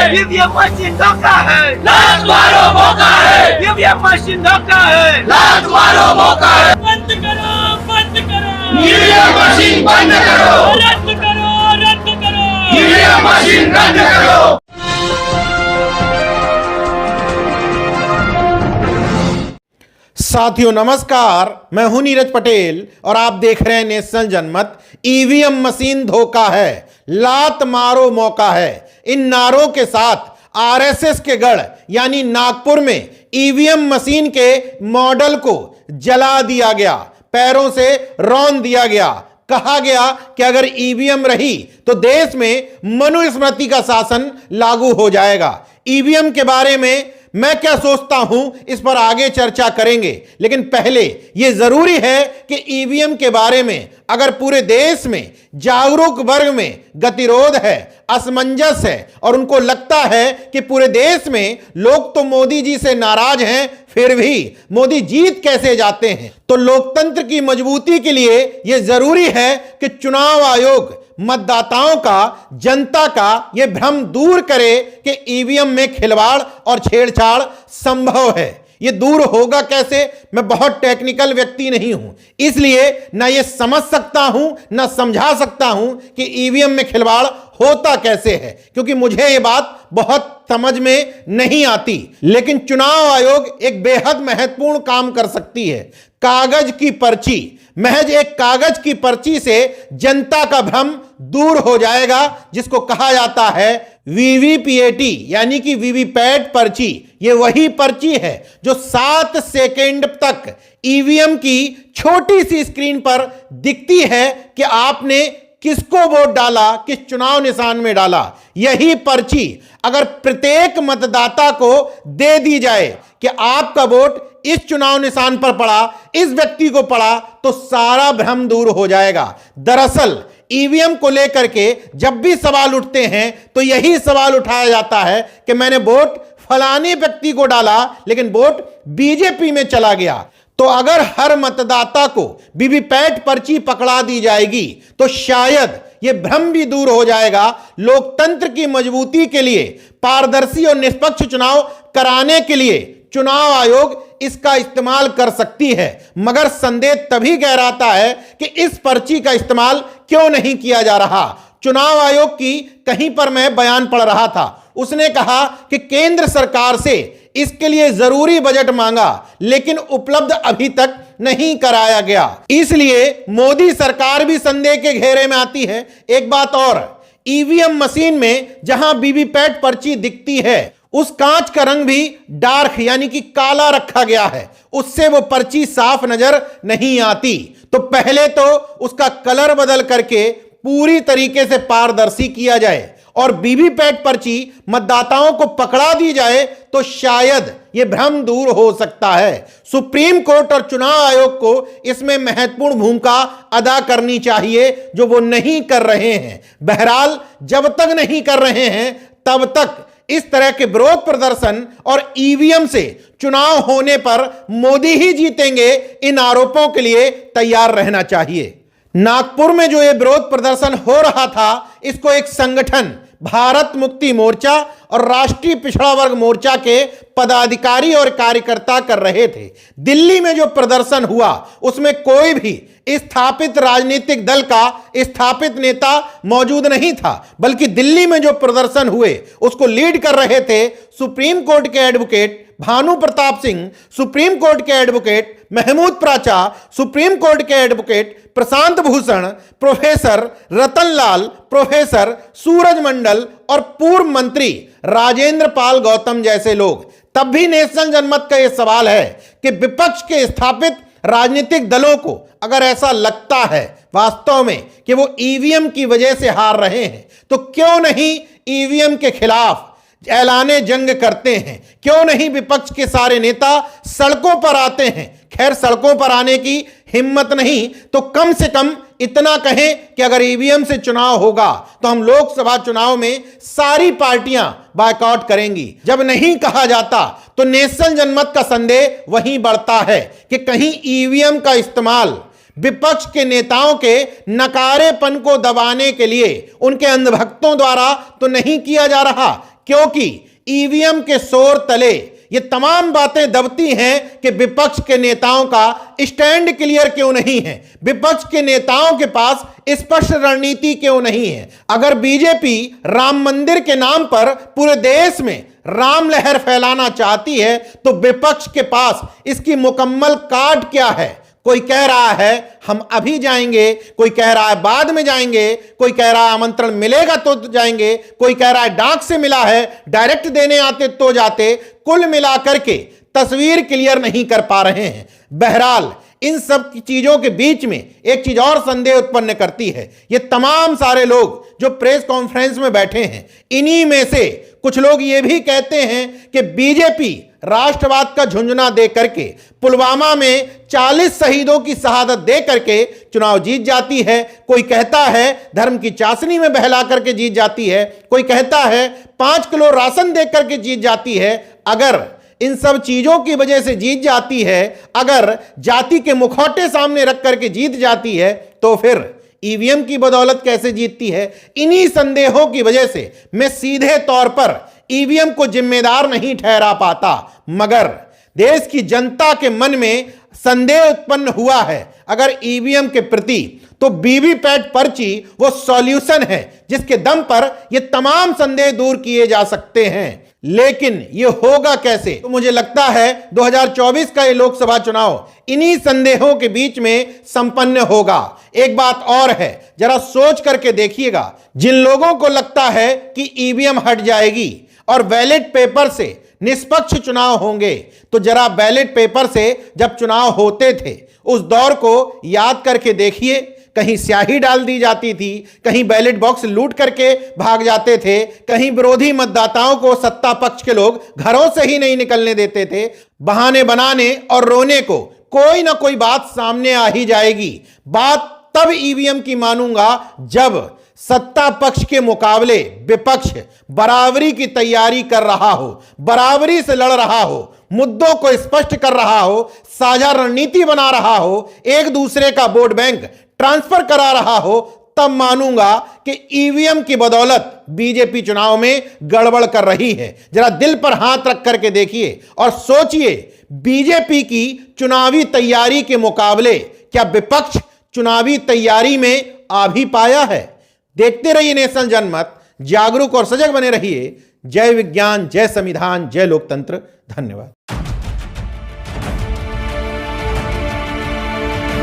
है, EVM machine धोखा है, लात मारो मौका है, ईवीएम मशीन धोखा है, लात मारो मौका है। बंद करो ईवीएम मशीन बंद करो, रद्द करो ईवीएम मशीन रद्द करो। साथियों नमस्कार, मैं हूं नीरज पटेल और आप देख रहे हैं नेशनल जनमत। ईवीएम मशीन धोखा है, लात मारो मौका है। इन नारों के साथ आरएसएस के गढ़ यानी नागपुर में ईवीएम मशीन के मॉडल को जला दिया गया, पैरों से रौंद दिया गया। कहा गया कि अगर ईवीएम रही तो देश में मनुस्मृति का शासन लागू हो जाएगा। ईवीएम के बारे में मैं क्या सोचता हूं इस पर आगे चर्चा करेंगे, लेकिन पहले यह जरूरी है कि ईवीएम के बारे में अगर पूरे देश में जागरूक वर्ग में गतिरोध है, असमंजस है और उनको लगता है कि पूरे देश में लोग तो मोदी जी से नाराज हैं, फिर भी मोदी जीत कैसे जाते हैं, तो लोकतंत्र की मजबूती के लिए यह जरूरी है कि चुनाव आयोग मतदाताओं का, जनता का यह भ्रम दूर करे कि ईवीएम में खिलवाड़ और छेड़छाड़ संभव है। यह दूर होगा कैसे? मैं बहुत टेक्निकल व्यक्ति नहीं हूं, इसलिए ना यह समझ सकता हूं ना समझा सकता हूं कि ईवीएम में खिलवाड़ होता कैसे है, क्योंकि मुझे यह बात बहुत समझ में नहीं आती। लेकिन चुनाव आयोग एक बेहद महत्वपूर्ण काम कर सकती है। कागज की पर्ची, महज एक कागज की पर्ची से जनता का भ्रम दूर हो जाएगा, जिसको कहा जाता है वीवीपीएटी यानी कि वीवीपैट पर्ची। यह वही पर्ची है जो 7 सेकंड तक ईवीएम की छोटी सी स्क्रीन पर दिखती है कि आपने किसको वोट डाला, किस चुनाव निशान में डाला। यही पर्ची अगर प्रत्येक मतदाता को दे दी जाए कि आपका वोट इस चुनाव निशान पर पड़ा, इस व्यक्ति को पड़ा, तो सारा भ्रम दूर हो जाएगा। दरअसल ईवीएम को लेकर के जब भी सवाल उठते हैं तो यही सवाल उठाया जाता है कि मैंने वोट फलाने व्यक्ति को डाला लेकिन वोट बीजेपी में चला गया। तो अगर हर मतदाता को वीवीपैट पर्ची पकड़ा दी जाएगी तो शायद यह भ्रम भी दूर हो जाएगा। लोकतंत्र की मजबूती के लिए, पारदर्शी और निष्पक्ष चुनाव कराने के लिए चुनाव आयोग इसका इस्तेमाल कर सकती है। मगर संदेह तभी गहराता है कि इस पर्ची का इस्तेमाल क्यों नहीं किया जा रहा। चुनाव आयोग की कहीं पर मैं बयान पढ़ रहा था, उसने कहा कि केंद्र सरकार से इसके लिए जरूरी बजट मांगा लेकिन उपलब्ध अभी तक नहीं कराया गया, इसलिए मोदी सरकार भी संदेह के घेरे में आती है। एक बात और, ईवीएम मशीन में जहां वीवीपैट पर्ची दिखती है उस कांच का रंग भी डार्क यानी कि काला रखा गया है, उससे वो पर्ची साफ नजर नहीं आती। तो पहले तो उसका कलर बदल करके पूरी तरीके से पारदर्शी किया जाए और वीवीपैट पर्ची मतदाताओं को पकड़ा दी जाए तो शायद यह भ्रम दूर हो सकता है। सुप्रीम कोर्ट और चुनाव आयोग को इसमें महत्वपूर्ण भूमिका अदा करनी चाहिए, जो वो नहीं कर रहे हैं। बहरहाल जब तक नहीं कर रहे हैं तब तक इस तरह के विरोध प्रदर्शन और ईवीएम से चुनाव होने पर मोदी ही जीतेंगे, इन आरोपों के लिए तैयार रहना चाहिए। नागपुर में जो ये विरोध प्रदर्शन हो रहा था, इसको एक संगठन भारत मुक्ति मोर्चा और राष्ट्रीय पिछड़ा वर्ग मोर्चा के पदाधिकारी और कार्यकर्ता कर रहे थे। दिल्ली में जो प्रदर्शन हुआ उसमें कोई भी स्थापित राजनीतिक दल का स्थापित नेता मौजूद नहीं था, बल्कि दिल्ली में जो प्रदर्शन हुए उसको लीड कर रहे थे सुप्रीम कोर्ट के advocate Bhanu Pratap Singh, supreme court के एडवोकेट महमूद प्राचा, सुप्रीम कोर्ट के एडवोकेट प्रशांत भूषण, प्रोफेसर रतन लाल, प्रोफेसर सूरज मंडल और पूर्व मंत्री राजेंद्र पाल गौतम जैसे लोग। तब भी नेशनल जनमत का यह सवाल है कि विपक्ष के स्थापित राजनीतिक दलों को अगर ऐसा लगता है वास्तव में कि वो ईवीएम की वजह से हार रहे हैं, तो क्यों नहीं ईवीएम के खिलाफ ऐलाने जंग करते हैं? क्यों नहीं विपक्ष के सारे नेता सड़कों पर आते हैं? खैर, सड़कों पर आने की हिम्मत नहीं तो कम से कम इतना कहें कि अगर ईवीएम से चुनाव होगा तो हम लोकसभा चुनाव में सारी पार्टियां बायकॉट करेंगी। जब नहीं कहा जाता तो नेशनल जनमत का संदेह वहीं बढ़ता है कि कहीं ईवीएम का इस्तेमाल विपक्ष के नेताओं के नकारेपन को दबाने के लिए उनके अंधभक्तों द्वारा तो नहीं किया जा रहा। क्योंकि ईवीएम के शोर तले ये तमाम बातें दबती हैं कि विपक्ष के नेताओं का स्टैंड क्लियर क्यों नहीं है, विपक्ष के नेताओं के पास स्पष्ट रणनीति क्यों नहीं है। अगर बीजेपी राम मंदिर के नाम पर पूरे देश में राम लहर फैलाना चाहती है तो विपक्ष के पास इसकी मुकम्मल कार्ड क्या है। कोई कह रहा है हम अभी जाएंगे, कोई कह रहा है बाद में जाएंगे, कोई कह रहा है आमंत्रण मिलेगा तो जाएंगे, कोई कह रहा है डाक से मिला है, डायरेक्ट देने आते तो जाते। कुल मिलाकर के तस्वीर क्लियर नहीं कर पा रहे हैं। बहरहाल इन सब चीजों के बीच में एक चीज और संदेह उत्पन्न करती है। ये तमाम सारे लोग जो प्रेस कॉन्फ्रेंस में बैठे हैं, इन्हीं में से कुछ लोग ये भी कहते हैं कि बीजेपी राष्ट्रवाद का झुंझुना दे करके पुलवामा में 40 शहीदों की शहादत दे करके चुनाव जीत जाती है। कोई कहता है धर्म की चाशनी में बहला करके जीत जाती है, कोई कहता है 5 किलो राशन दे करके जीत जाती है। अगर इन सब चीजों की वजह से जीत जाती है, अगर जाति के मुखौटे सामने रख करके जीत जाती है, तो फिर ईवीएम की बदौलत कैसे जीतती है। इन्हीं संदेहों की वजह से मैं सीधे तौर पर ईवीएम को जिम्मेदार नहीं ठहरा पाता, मगर देश की जनता के मन में संदेह उत्पन्न हुआ है अगर ईवीएम के प्रति, तो वीवीपैट पर्ची वो सॉल्यूशन है जिसके दम पर ये तमाम संदेह दूर किए जा सकते हैं। लेकिन ये होगा कैसे? तो मुझे लगता है 2024 का ये लोकसभा चुनाव इन्हीं संदेहों के बीच में संपन्न होगा। एक बात और है, जरा सोच करके देखिएगा, जिन लोगों को लगता है कि ईवीएम हट जाएगी और बैलेट पेपर से निष्पक्ष चुनाव होंगे, तो जरा बैलेट पेपर से जब चुनाव होते थे उस दौर को याद करके देखिए। कहीं स्याही डाल दी जाती थी, कहीं बैलेट बॉक्स लूट करके भाग जाते थे, कहीं विरोधी मतदाताओं को सत्ता पक्ष के लोग घरों से ही नहीं निकलने देते थे। बहाने बनाने और रोने को कोई ना कोई बात सामने आ ही जाएगी। बात तब ईवीएम की मानूंगा जब सत्ता पक्ष के मुकाबले विपक्ष बराबरी की तैयारी कर रहा हो, बराबरी से लड़ रहा हो, मुद्दों को स्पष्ट कर रहा हो, साझा रणनीति बना रहा हो, एक दूसरे का वोट बैंक ट्रांसफर करा रहा हो, तब मानूंगा कि ईवीएम की बदौलत बीजेपी चुनाव में गड़बड़ कर रही है। जरा दिल पर हाथ रख करके देखिए और सोचिए, बीजेपी की चुनावी तैयारी के मुकाबले क्या विपक्ष चुनावी तैयारी में आ भी पाया है? देखते रहिए नेशनल जनमत, जागरूक और सजग बने रहिए। जय विज्ञान, जय संविधान, जय लोकतंत्र। धन्यवाद।